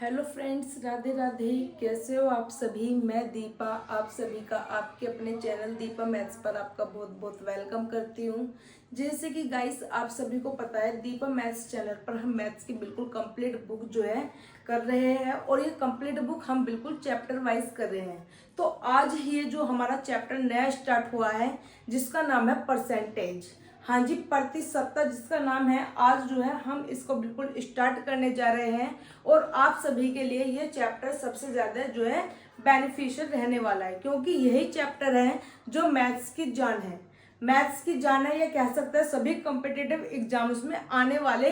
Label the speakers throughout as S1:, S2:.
S1: Hello friends, Radhe Radhe. कैसे हो आप सभी। मैं दीपा आप सभी का आपके अपने चैनल दीपा मैथ्स पर आपका बहुत बहुत वेलकम करती हूँ। जैसे कि गाइस आप सभी को पता है, दीपा मैथ्स चैनल पर हम मैथ्स की बिल्कुल कंप्लीट बुक जो है कर रहे हैं और ये कंप्लीट बुक हम बिल्कुल चैप्टर वाइज कर रहे हैं। तो आज ये जो हमारा चैप्टर नया स्टार्ट हुआ है जिसका नाम है परसेंटेज, हाँ जी प्रतिशतता जिसका नाम है, आज जो है हम इसको बिल्कुल स्टार्ट करने जा रहे हैं। और आप सभी के लिए ये चैप्टर सबसे ज्यादा जो है बेनिफिशियल रहने वाला है, क्योंकि यही चैप्टर है जो मैथ्स की जान है। मैथ्स की जान है, ये कह सकते हैं सभी कॉम्पिटिटिव एग्जाम्स में आने वाले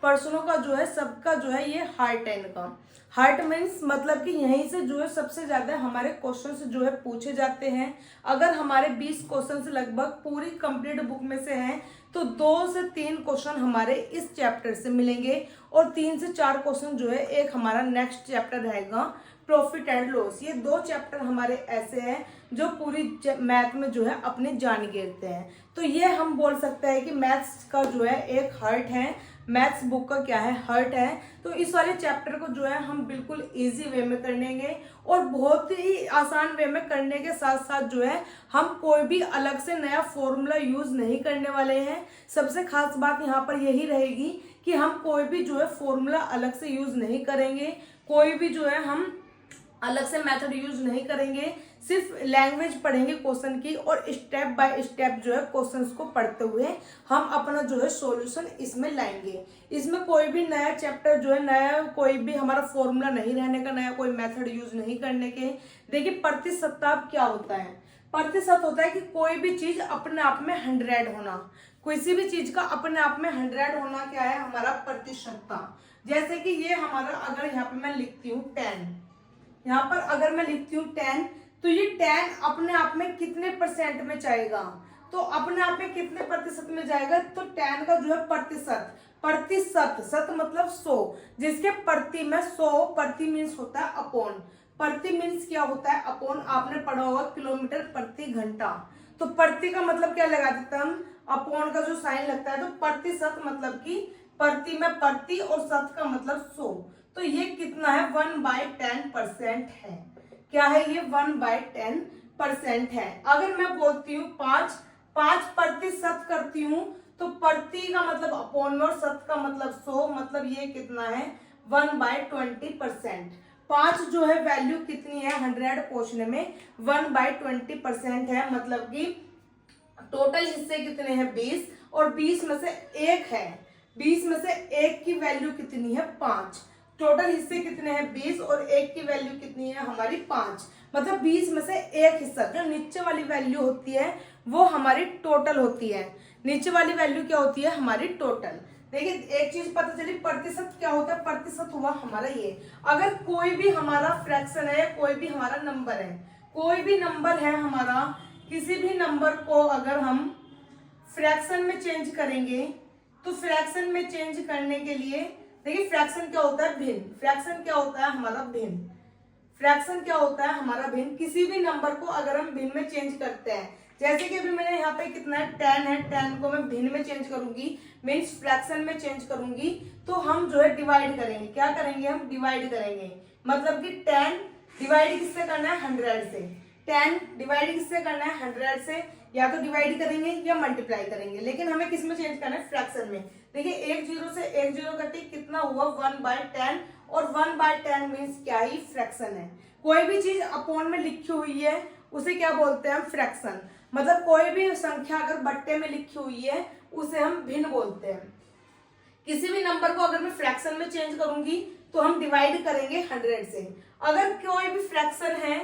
S1: पर्सनों का जो है, सबका जो है ये हार्ट है इनका। हार्ट मीन्स मतलब कि यहीं से जो है सबसे ज्यादा हमारे क्वेश्चंस जो है पूछे जाते हैं। अगर हमारे 20 क्वेश्चंस लगभग पूरी कंप्लीट बुक में से हैं तो 2 से 3 क्वेश्चन हमारे इस चैप्टर से मिलेंगे और 3 से 4 क्वेश्चन जो है एक हमारा नेक्स्ट चैप्टर रहेगा प्रॉफिट एंड लॉस। ये 2 चैप्टर हमारे ऐसे हैं जो पूरी मैथ में जो है अपनी जान घेरते हैं। तो ये हम बोल सकते हैं कि मैथ्स का जो है एक हार्ट है, मैथ्स बुक का क्या है, हार्ट है। तो इस वाले चैप्टर को जो है हम बिल्कुल इजी वे में करेंगे और बहुत ही आसान वे में करने के साथ साथ जो है हम कोई भी अलग से नया फॉर्मूला यूज नहीं करने वाले हैं। सबसे खास बात यहाँ पर यही रहेगी कि हम कोई भी जो है फॉर्मूला अलग से यूज नहीं करेंगे, कोई भी जो है हम अलग से मेथड यूज नहीं करेंगे। सिर्फ लैंग्वेज पढ़ेंगे क्वेश्चन की और स्टेप बाय स्टेप जो है क्वेश्चंस को पढ़ते हुए हम अपना जो है सॉल्यूशन इसमें लाएंगे। इसमें कोई भी नया चैप्टर जो है, नया कोई भी हमारा फॉर्मूला नहीं रहने का, नया कोई मेथड यूज नहीं करने के। देखिए प्रतिशतता क्या होता है। प्रतिशत होता है कि कोई भी चीज अपने आप में 100 होना, किसी भी चीज का अपने आप में 100 होना क्या है हमारा प्रतिशतता। जैसे कि ये हमारा, अगर यहाँ पे मैं लिखती हूँ 10, यहाँ पर अगर मैं लिखती हूँ 10 तो ये 10 अपने आप में कितने परसेंट में जाएगा, तो अपने आप में कितने प्रतिशत में जाएगा, तो 10 का जो है प्रतिशत, प्रतिशत सत मतलब 100, जिसके प्रति में 100, प्रति मीन्स होता है अपॉन, प्रति मीन्स क्या होता है अपॉन, आपने पढ़ा होगा किलोमीटर प्रति घंटा। तो प्रति का मतलब क्या लगा देते हैं हम, अपॉन का जो साइन लगता है। तो प्रतिशत मतलब कि प्रति में प्रति और शत का मतलब 100। तो ये कितना है 1/10% है। क्या है ये 1/10% है। अगर मैं बोलती हूँ 5% करती हूँ तो प्रति का मतलब अपॉन में और शत का मतलब 100, मतलब ये कितना है 1/20%। 5 जो है वैल्यू कितनी है 100 पूछने में 1/20% है, मतलब कि टोटल हिस्से कितने हैं 20 और 20 में से 1 है, 20 में से 1 की वैल्यू कितनी है 5। टोटल हिस्से कितने हैं 20 और 1 की वैल्यू कितनी है हमारी 5, मतलब 20 में से 1 हिस्सा। जो नीचे वाली वैल्यू होती है वो हमारी टोटल होती है, नीचे वाली वैल्यू क्या होती है हमारी टोटल। देखिए एक चीज पता चली, प्रतिशत क्या होता है, प्रतिशत हुआ हमारा ये, अगर कोई भी हमारा फ्रैक्शन है, कोई भी हमारा नंबर है, कोई भी नंबर है हमारा, किसी भी नंबर को अगर हम फ्रैक्शन में चेंज करेंगे तो फ्रैक्शन में चेंज करने के लिए, देखिए फ्रैक्शन क्या होता है भिन्न, फ्रैक्शन क्या होता है हमारा भिन्न, फ्रैक्शन क्या होता है हमारा भिन्न। किसी भी नंबर को अगर हम भिन्न में चेंज करते हैं, जैसे कि अभी मैंने यहाँ पे कितना है 10 है, 10 को मैं भिन्न में चेंज करूंगी, मीन्स फ्रैक्शन में चेंज करूंगी, तो हम जो है डिवाइड करेंगे। क्या करेंगे हम डिवाइड करेंगे, मतलब कि 10 डिवाइड किससे करना है 100 से, 10 डिवाइड किससे करना है 100 से, या तो डिवाइड करेंगे या मल्टीप्लाई करेंगे, लेकिन हमें किस में चेंज करना है फ्रैक्शन में। देखिए एक जीरो से एक जीरो कटी, कितना हुआ 1/10 और 1/10 मीन्स क्या ही फ्रैक्शन है। कोई भी चीज अपॉन में लिखी हुई है उसे क्या बोलते हैं हम फ्रैक्शन, मतलब कोई भी संख्या अगर बट्टे में लिखी हुई है उसे हम भिन्न बोलते हैं। किसी भी नंबर को अगर मैं फ्रैक्शन में चेंज करूंगी तो हम डिवाइड करेंगे 100 से। अगर कोई भी फ्रैक्शन है,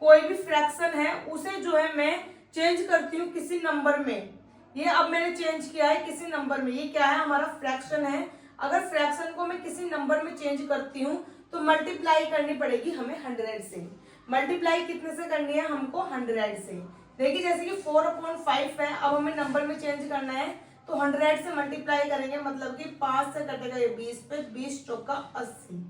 S1: कोई भी फ्रैक्शन है उसे जो है मैं चेंज करती हूँ किसी नंबर में, ये अब मैंने चेंज किया है किसी नंबर में, ये क्या है हमारा फ्रैक्शन है। अगर फ्रैक्शन को मैं किसी नंबर में चेंज करती हूँ तो मल्टीप्लाई करनी पड़ेगी हमें 100 से। मल्टीप्लाई कितने से करनी है हमको 100 से। देखिए जैसे कि 4/5 है, अब हमें नंबर में चेंज करना है तो 100 से मल्टीप्लाई करेंगे, मतलब कि 5 से कटेगा ये 20 पे, 20 चौका 80,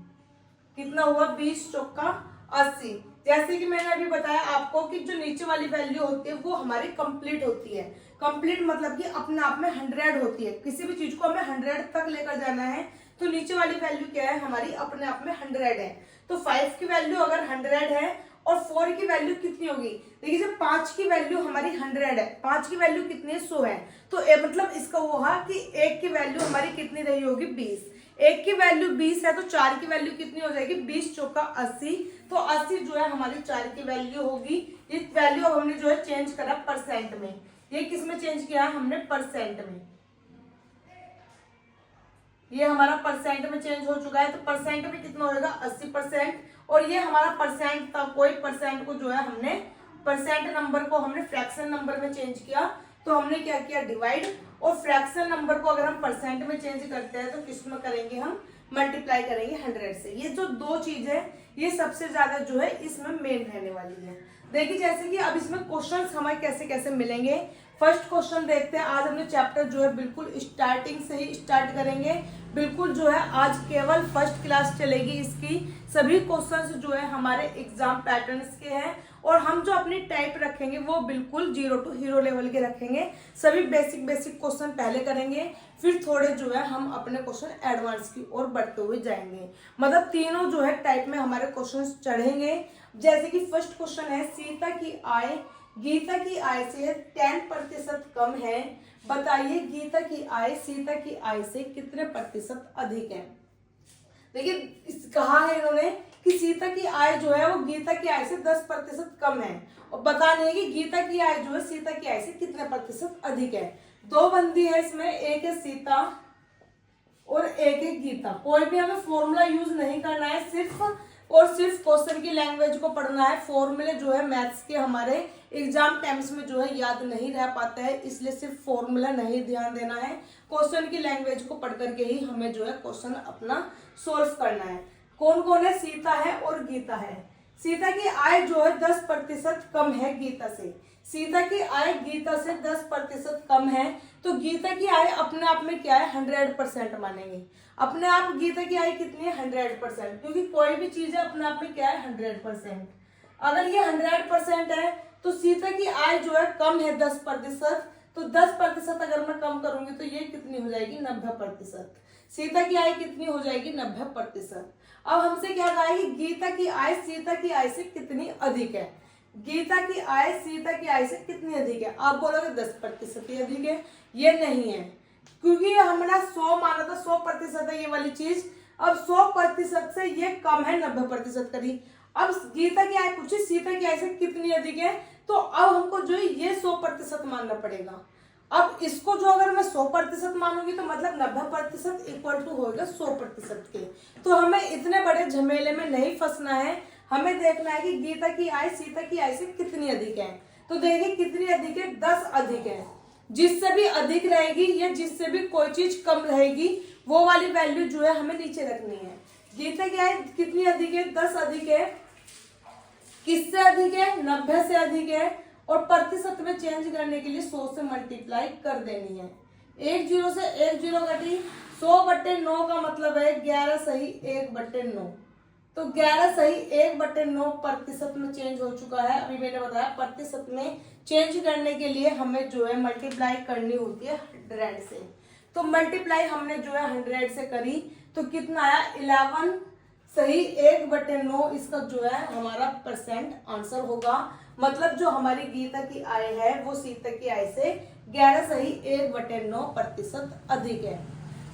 S1: कितना हुआ 20 चौका 80। जैसे कि मैंने अभी बताया आपको कि जो नीचे वाली वैल्यू होती है वो हमारी कंप्लीट होती है। कंप्लीट मतलब कि अपने आप में 100 होती है, किसी भी चीज को हमें 100 तक लेकर जाना है तो नीचे वाली वैल्यू क्या है हमारी अपने आप में 100 है। तो 5 की वैल्यू अगर 100 है और 4 की वैल्यू कितनी होगी, देखिए जब 5 की वैल्यू हमारी 100 है, 5 की वैल्यू कितनी है 100 है, तो मतलब इसका वो हुआ कि 1 की वैल्यू हमारी कितनी रही होगी 20। 1 की वैल्यू 20 है तो 4 की वैल्यू कितनी हो जाएगी 20 चौका 80, तो 80 जो है हमारी 4 की वैल्यू होगी। इस वैल्यू अब हमने जो है चेंज करा परसेंट में, ये किस में चेंज किया हमने परसेंट में, ये हमारा परसेंट में चेंज हो चुका है। तो परसेंट में कितना होगा 80%, और ये हमारा परसेंट था, कोई परसेंट को जो है हमने परसेंट नंबर को हमने फ्रैक्शन नंबर में चेंज किया, तो हमने क्या किया डिवाइड, और फ्रैक्शन नंबर को अगर हम परसेंट में चेंज करते हैं तो किस में करेंगे हम मल्टीप्लाई करेंगे 100 से। ये जो दो चीज है ये सबसे ज्यादा जो है इसमें मेन रहने वाली है। देखिए जैसे कि अब इसमें क्वेश्चंस हमें कैसे कैसे मिलेंगे। फर्स्ट क्वेश्चन देखते हैं। आज हमने चैप्टर जो है बिल्कुल स्टार्टिंग से ही स्टार्ट करेंगे, बिल्कुल जो है आज केवल फर्स्ट क्लास चलेगी इसकी। सभी क्वेश्चंस जो है हमारे एग्जाम पैटर्न्स के हैं, और हम जो अपनी टाइप रखेंगे वो बिल्कुल 0 to हीरो लेवल के रखेंगे। सभी बेसिक क्वेश्चन पहले करेंगे, फिर थोड़े जो है हम अपने क्वेश्चन एडवांस की ओर बढ़ते हुए जाएंगे। मतलब तीनों जो है टाइप में हमारे क्वेश्चन चढ़ेंगे। जैसे कि फर्स्ट क्वेश्चन है, सीता की आय गीता की आय से 10% कम है, बताइए गीता की आय सीता की आय से कितने प्रतिशत अधिक है। देखिए कहा है इन्होंने कि सीता की आय जो है वो गीता की आय से 10% कम है, और बताने है कि गीता की आय जो है सीता की आय से कितने प्रतिशत अधिक है। दो बंदी है इसमें, एक है सीता और एक है गीता। कोई भी हमें फॉर्मूला यूज नहीं करना है, सिर्फ और सिर्फ क्वेश्चन की लैंग्वेज को पढ़ना है। फॉर्मूले जो है मैथ्स के हमारे एग्जाम टाइम्स में जो है याद नहीं रह पाता है, इसलिए सिर्फ फॉर्मूला नहीं ध्यान देना है, क्वेश्चन की लैंग्वेज को पढ़ करके ही हमें जो है क्वेश्चन अपना सोल्व करना है। कौन कौन है, सीता है और गीता है। सीता की आय जो है 10% कम है गीता से, सीता की आय गीता से 10% कम है, तो गीता की आय अपने आप में क्या है 100% मानेंगे। अपने आप गीता की आय कितनी है 100%, क्योंकि कोई भी चीज है अपने आप में क्या है 100%। अगर ये 100% है तो सीता की आय जो है कम है 10%, तो 10% अगर मैं कम करूंगी तो ये कितनी हो जाएगी 90%। सीता की आय कितनी हो जाएगी 90%। अब हमसे क्या कहा है कि गीता की आय सीता की आय से कितनी अधिक है। गीता की आय सीता की आय से कितनी अधिक है, आप बोलोगे 10% ही अधिक है, ये नहीं है, क्योंकि हमारा 100 माना था 100% है ये वाली चीज। अब 100% से ये कम है 90% करीब। अब गीता की आय पूछी सीता की आय से कितनी अधिक है, तो अब हमको जो है ये 100% मानना पड़ेगा। अब इसको जो अगर मैं 100% मानूंगी तो मतलब 90% इक्वल टू होगा 100% के। तो हमें इतने बड़े झमेले में नहीं फंसना है, हमें देखना है कि गीता की आय सीता की आय से कितनी अधिक है। तो देखिए कितनी अधिक है 10 अधिक है। जिससे भी अधिक रहेगी या जिससे भी कोई चीज कम रहेगी वो वाली वैल्यू जो है हमें नीचे रखनी है। गीता की आय कितनी अधिक है 10 अधिक है, किससे अधिक है 90 से अधिक है, और प्रतिशत में चेंज करने के लिए 100 से मल्टीप्लाई कर देनी है। एक जीरो से एक जीरो घटी, 100/9 का मतलब है 11 सही 1/9, तो 11 सही 1/9 प्रतिशत में चेंज हो चुका है। अभी मैंने बताया प्रतिशत में चेंज करने के लिए हमें जो है मल्टीप्लाई करनी होती है 100 से। तो मल्टीप्लाई हमने जो है 100 से करी तो कितना आया 11 सही 1/9, इसका जो है हमारा परसेंट आंसर होगा। मतलब जो हमारी गीता की आय है वो सीता की आय से 11 सही 1/9% अधिक है।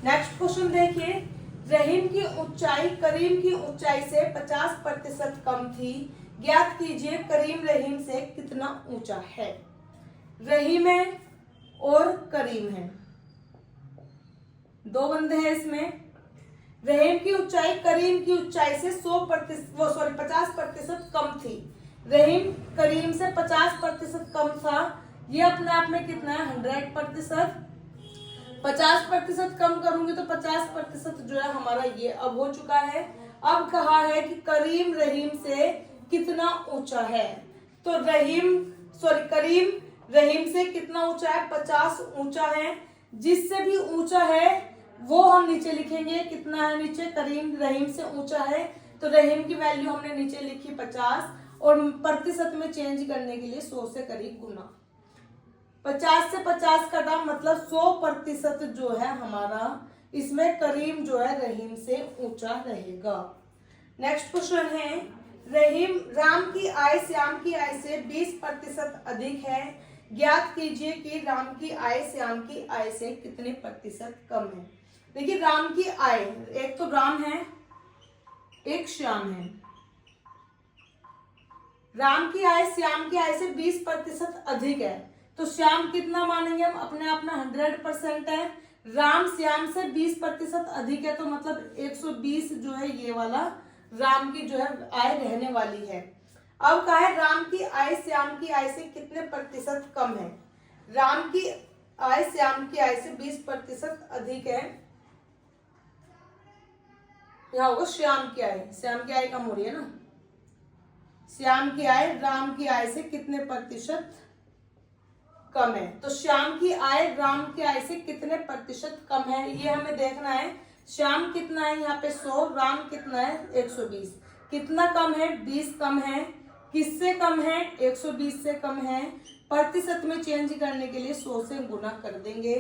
S1: नेक्स्ट क्वेश्चन देखिए, रहीम की ऊंचाई करीम की ऊंचाई से 50% कम थी, ज्ञात कीजिए करीम रहीम से कितना ऊंचा है। रहीम है और करीम है, दो बंदे हैं इसमें। रहीम की ऊंचाई करीम की ऊंचाई से 50% कम थी। रहीम करीम से 50% कम था, ये अपने आप में कितना है 100%। 50% कम करूंगी तो 50% जो है हमारा ये अब हो चुका है। अब कहा है कि करीम रहीम से कितना ऊंचा है, तो करीम रहीम से कितना ऊंचा है 50 ऊंचा है। जिससे भी ऊंचा है वो हम नीचे लिखेंगे, कितना है नीचे करीम रहीम से ऊंचा है, तो रहीम की वैल्यू हमने नीचे लिखी 50, और प्रतिशत में चेंज करने के लिए 100 से करीब गुना। 50 से 50 कटा मतलब 100% जो है हमारा इसमें करीम जो है रहीम से ऊंचा रहेगा। नेक्स्ट क्वेश्चन है, राम की आय श्याम की आय से 20% अधिक है, ज्ञात कीजिए कि राम की आय श्याम की आय से कितने प्रतिशत कम है। देखिए राम की आय, एक तो राम है एक श्याम है। राम की आय श्याम की आय से 20% अधिक है, तो श्याम कितना मानेंगे हम, अपने आप में 100% है। राम श्याम से 20% अधिक है, तो मतलब 120 जो है ये वाला राम की जो है आय रहने वाली है। अब कहा है राम की आय श्याम की आय से कितने प्रतिशत कम है। राम की आय श्याम की आय से 20% अधिक है, यहाँ होगा श्याम की आय, श्याम की आय कम हो रही है ना। श्याम की आय राम की आय से कितने प्रतिशत कम है, तो श्याम की आय राम की आय से कितने प्रतिशत कम है ये हमें देखना है। श्याम कितना है यहाँ पे 100, राम कितना है 120। कितना कम है, 20 कम है। किससे कम है, 120 से कम है। प्रतिशत में चेंज करने के लिए 100 से गुना कर देंगे।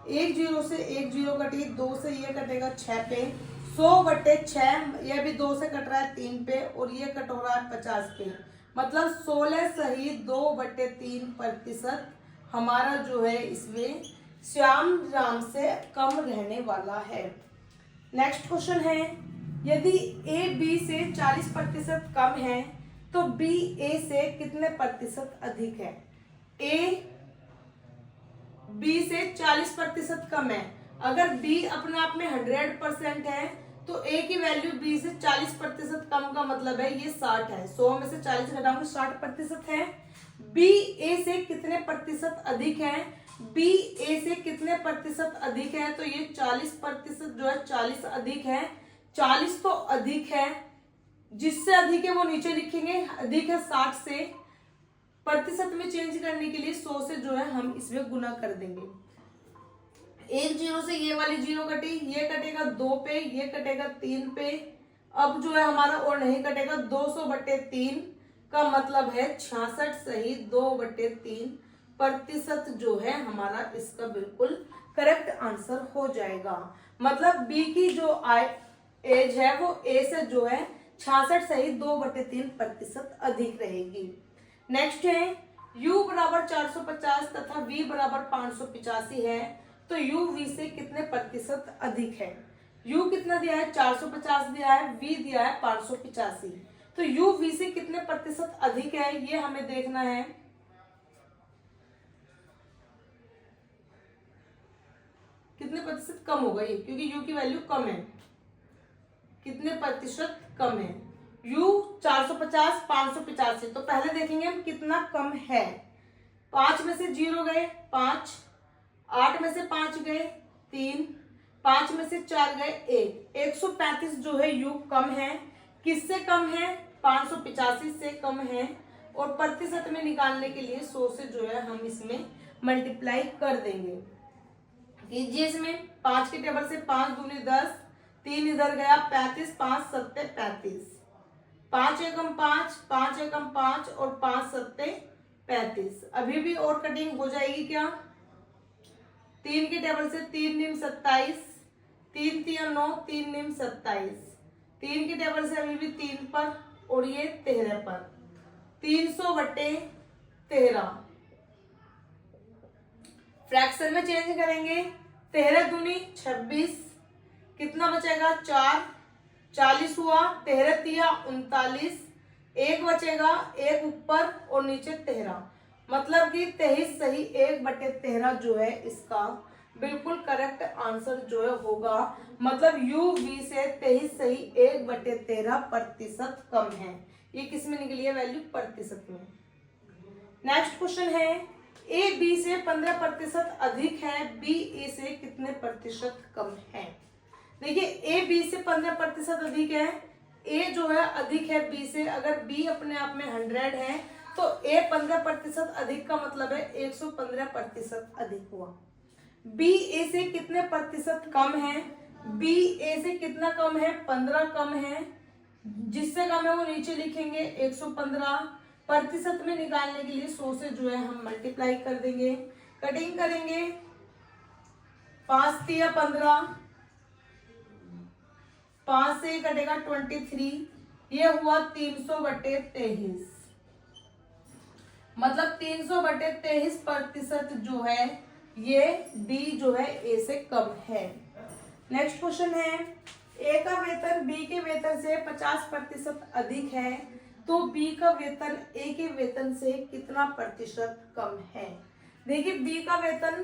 S1: एक जीरो से एक जीरो कटी, 2 से ये कटेगा 6 पे, 100/6, यह भी 2 से कट रहा है 3 पे, और ये कट हो रहा है 50 पे, मतलब 16 सही 2/3% हमारा जो है इसमें श्याम राम से कम रहने वाला है। नेक्स्ट क्वेश्चन है, यदि ए बी से 40% कम है तो बी ए से कितने प्रतिशत अधिक है। ए बी से 40% कम है, अगर बी अपने आप में 100% है तो ए की वैल्यू बी से 40% कम का मतलब है ये 60 है। 100 में से 40 घटाऊंगे 60% है। बी ए से कितने प्रतिशत अधिक है, बी ए से कितने प्रतिशत अधिक है, तो ये 40% जो है 40 अधिक है। 40 तो अधिक है, जिससे अधिक है वो नीचे लिखेंगे, अधिक है 60 से। प्रतिशत में चेंज करने के लिए 100 से जो है हम इसमें गुना कर देंगे। एक जीरो से ये वाली जीरो कटी, ये कटेगा 2 पे, ये कटेगा 3 पे, अब जो है हमारा और नहीं कटेगा। 200/3 का मतलब है 66 सही 2/3% जो है हमारा इसका बिल्कुल करेक्ट आंसर हो जाएगा। मतलब बी की जो एज है वो ए से जो है 66 सही 2/3% अधिक रहेगी। नेक्स्ट है, u बराबर 450 तथा v बराबर 585 है, तो u v से कितने प्रतिशत अधिक है। u कितना दिया है 450 दिया है, v दिया है 585, तो u v से कितने प्रतिशत अधिक है ये हमें देखना है। कितने प्रतिशत कम होगा ये, क्योंकि u की वैल्यू कम है। कितने प्रतिशत कम है, u 450 585, तो पहले देखेंगे हम कितना कम है। 5 में से 0 गए 5, 8 में से 5 गए 3, 5 में से 4 गए 1, 135 जो है u कम है। किससे कम है, 585 से कम है। और प्रतिशत में निकालने के लिए 100 से जो है हम इसमें मल्टीप्लाई कर देंगे। कीजिए इसमें 5 के टेबल से 5 दूनी 10, 3 इधर गया 35, 5 सत्ते 35, 5 एकम 5, 5 एकम 5 और 5 सत्ते 35। अभी भी और कटिंग हो जाएगी क्या। 3 के टेबल से 3 नीम 27, 3 3 9, 3 नीम 27, 3 के टेबल से अभी भी 3 पर और ये 13 पर, 300/13। फ्रैक्शन में चेंज करेंगे, 13 दूनी 26, कितना बचेगा 4, 40 हुआ, 13 तिया 39, 1 बचेगा, 1 ऊपर और नीचे 13, मतलब कि 23 सही 1/13 जो है इसका बिल्कुल करेक्ट आंसर जो है होगा। मतलब u v से 23 सही 1/13% कम है। ये किस में निकली है वैल्यू, प्रतिशत में। नेक्स्ट क्वेश्चन है, ए बी से 15% अधिक है, बी ए से कितने प्रतिशत कम है। देखिए ए बी से 15% अधिक है, ए जो है अधिक है बी से। अगर बी अपने आप में 100 है तो ए 15% अधिक का मतलब है 115% अधिक हुआ। बी ए से कितने प्रतिशत कम है, बी ए से कितना कम है 15 कम है, जिससे कम है वो नीचे लिखेंगे 115। प्रतिशत में निकालने के लिए 100 से जो है हम मल्टीप्लाई कर देंगे। कटिंग करेंगे 5 तिया 15, 5 से कटेगा 23, ये हुआ 300/23, मतलब 300/23% जो है ये डी जो है ए से कम है। नेक्स्ट क्वेश्चन है, ए का वेतन बी के वेतन से 50% अधिक है, तो बी का वेतन ए के वेतन से कितना प्रतिशत कम है। देखिए बी का वेतन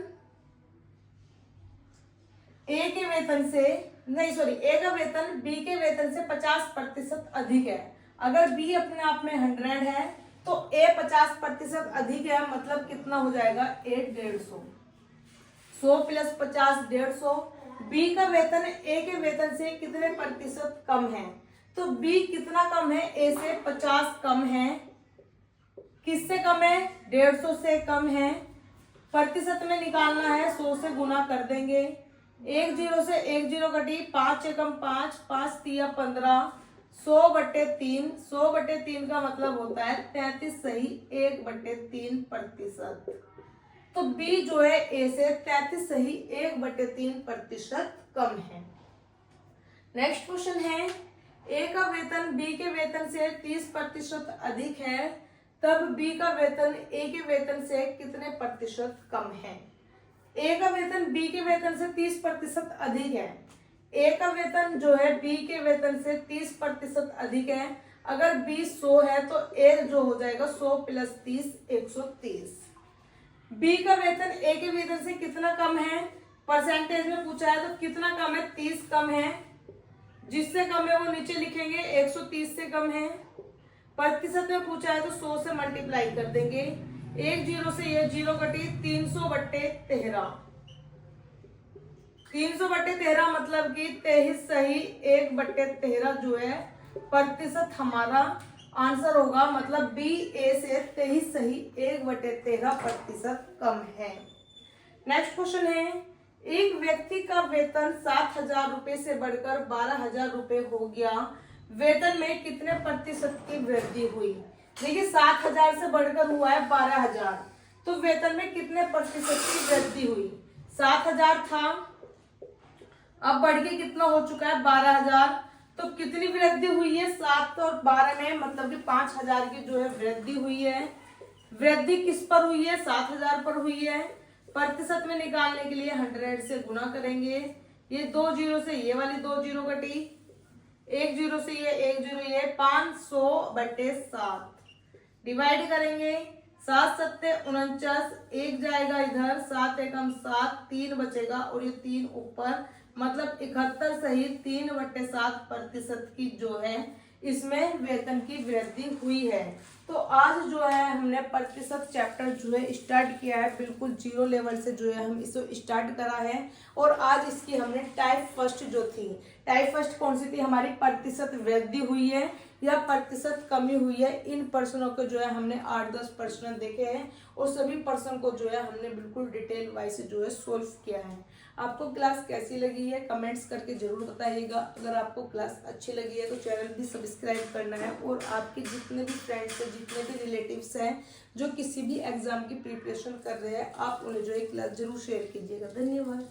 S1: ए के वेतन से ए का वेतन बी के वेतन से 50% अधिक है। अगर बी अपने आप में 100 है तो ए 50% अधिक है, मतलब कितना हो जाएगा, ए 150। 100 + 50 150। बी का वेतन ए के वेतन से कितने प्रतिशत कम है, तो बी कितना कम है, ए से 50 कम है। किससे कम है, 150 से कम है। प्रतिशत में निकालना है, 100 से गुना कर देंगे। 1 0 से 1 0 कटी, 5 एकम 5, 5 तिया 15, 100/3। 100/3 का मतलब होता है 33 सही 1/3%। तो बी जो है ए से 33 सही 1/3% कम है। नेक्स्ट क्वेश्चन है, ए का वेतन बी के वेतन से 30% अधिक है, तब बी का वेतन ए के वेतन से कितने प्रतिशत कम है। ए का वेतन बी के वेतन से 30% अधिक है। ए का वेतन जो है बी के वेतन से 30% अधिक है। अगर बी 100 है तो ए जो हो जाएगा 100 + 30 130। बी का वेतन ए के वेतन से कितना कम है, परसेंटेज में पूछा है तो कितना कम है, 30 कम है। जिससे कम है वो नीचे लिखेंगे, 130 से कम है। प्रतिशत में पूछा है तो 100 से मल्टीप्लाई कर देंगे। 1 0 से ये 0 कटी, 300/13। 300/13 मतलब कि 23 सही 1/13 जो है प्रतिशत हमारा आंसर होगा, मतलब बी ए से 23 सही 1/13% कम है। नेक्स्ट क्वेश्चन है, एक व्यक्ति का वेतन 7,000 रुपए से बढ़कर 12,000 रुपए हो गया, वेतन में कितने प्रतिशत की वृद्धि हुई। देखिए 7,000 से बढ़कर हुआ है 12,000, तो वेतन में कितने प्रतिशत की वृद्धि हुई। 7,000 था, अब बढ़ के कितना हो चुका है 12,000, तो कितनी वृद्धि हुई है, 7 और 12 में, मतलब कि 5,000 की जो है वृद्धि हुई है। वृद्धि किस पर हुई है, 7,000 पर हुई है। प्रतिशत में निकालने के लिए 100 से गुना करेंगे। ये 2 0 से ये वाली 2 0 कटी, 1 0 से ये 1 0, ये 500/7 डिवाइड करेंगे। 7 7 49, 1 जाएगा इधर, 7 एकम 7, 3 बचेगा और ये 3 ऊपर, मतलब 71 सही 3/7% की जो है इसमें वेतन की वृद्धि हुई है। तो आज जो है हमने प्रतिशत चैप्टर जो है स्टार्ट किया है, बिल्कुल 0 लेवल से जो है हम इसे स्टार्ट करा है। और आज इसकी हमने टाइप फर्स्ट जो थी, टाइप फर्स्ट कौन सी थी हमारी, प्रतिशत वृद्धि हुई है या प्रतिशत कमी हुई है, इन प्रश्नों को जो है हमने 8-10 प्रश्न देखे हैं और सभी प्रश्न को जो है हमने बिल्कुल डिटेल वाइज जो है सोल्व किया है। आपको क्लास कैसी लगी है कमेंट्स करके जरूर बताइएगा। अगर आपको क्लास अच्छी लगी है तो चैनल भी सब्सक्राइब करना है, और आपके जितने भी फ्रेंड्स हैं, जितने भी रिलेटिव्स हैं जो किसी भी एग्जाम की प्रिपरेशन कर रहे हैं, आप उन्हें जो है क्लास जरूर शेयर कीजिएगा। धन्यवाद।